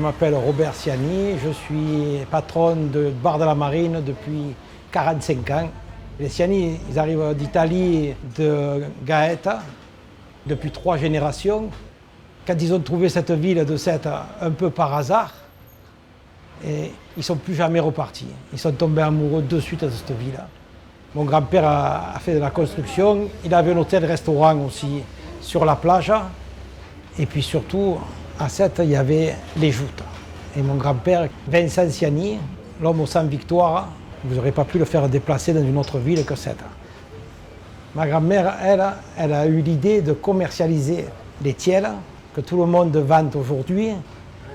m'appelle Robert Siani, je suis patron de bar de la Marine depuis 45 ans. Les Siani, ils arrivent d'Italie, de Gaeta, depuis 3 générations. Quand ils ont trouvé cette ville de Sète un peu par hasard, et ils ne sont plus jamais repartis. Ils sont tombés amoureux de suite de cette ville. Mon grand-père a fait de la construction, il avait un hôtel-restaurant aussi sur la plage. Et puis surtout, à Sète, il y avait les joutes. Et mon grand-père, Vincent Siani, l'homme aux 100 victoires, vous n'aurez pas pu le faire déplacer dans une autre ville que Sète. Ma grand-mère, elle a eu l'idée de commercialiser les tiels que tout le monde vante aujourd'hui.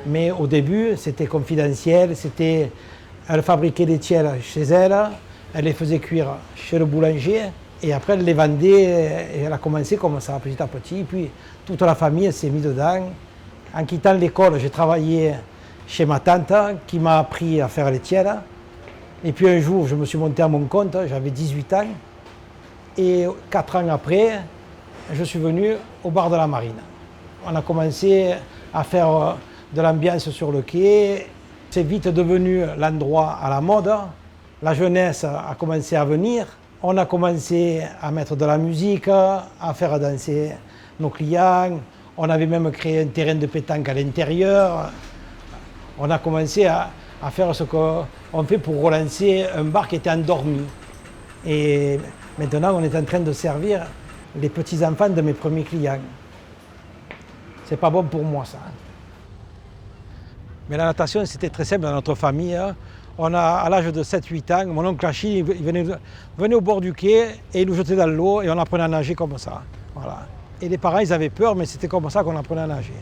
Mais au début, c'était confidentiel, elle fabriquait des tiels chez elle, elle les faisait cuire chez le boulanger, et après elle les vendait, et elle a commencé comme ça, petit à petit, puis toute la famille s'est mise dedans. En quittant l'école, j'ai travaillé chez ma tante, qui m'a appris à faire les tiels, et puis un jour, je me suis monté à mon compte, j'avais 18 ans, et 4 ans après, je suis venu au bar de la Marine. On a commencé à faire de l'ambiance sur le quai. C'est vite devenu l'endroit à la mode. La jeunesse a commencé à venir. On a commencé à mettre de la musique, à faire danser nos clients. On avait même créé un terrain de pétanque à l'intérieur. On a commencé à faire ce qu'on fait pour relancer un bar qui était endormi. Et maintenant, on est en train de servir les petits-enfants de mes premiers clients. C'est pas bon pour moi, ça. Mais la natation, c'était très simple dans notre famille. À l'âge de 7-8 ans, mon oncle Achille venait au bord du quai et il nous jetait dans l'eau et on apprenait à nager comme ça. Voilà. Et les parents, ils avaient peur, mais c'était comme ça qu'on apprenait à nager.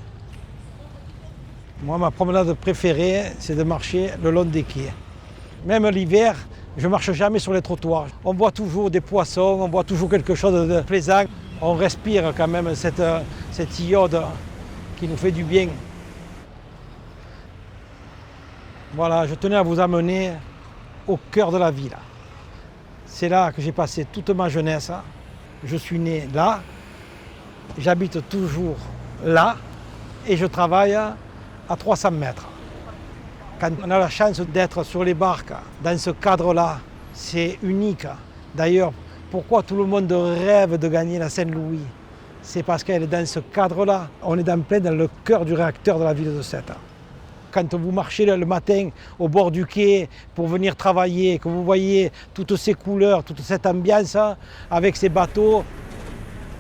Moi, ma promenade préférée, c'est de marcher le long des quais. Même l'hiver, je ne marche jamais sur les trottoirs. On voit toujours des poissons, on voit toujours quelque chose de plaisant. On respire quand même cette iode qui nous fait du bien. Voilà, je tenais à vous amener au cœur de la ville. C'est là que j'ai passé toute ma jeunesse. Je suis né là, j'habite toujours là et je travaille à 300 mètres. Quand on a la chance d'être sur les barques dans ce cadre-là, c'est unique. D'ailleurs, pourquoi tout le monde rêve de gagner la Saint-Louis? C'est parce qu'elle est dans ce cadre-là. On est en plein dans le cœur du réacteur de la ville de Sète. Quand vous marchez le matin au bord du quai pour venir travailler, que vous voyez toutes ces couleurs, toute cette ambiance avec ces bateaux,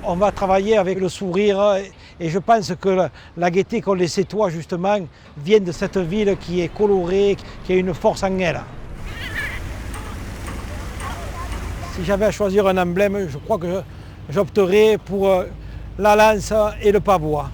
on va travailler avec le sourire. Et je pense que la gaieté qu'ont les Sétois, justement, vient de cette ville qui est colorée, qui a une force en elle. Si j'avais à choisir un emblème, je crois que j'opterais pour la lance et le pavois.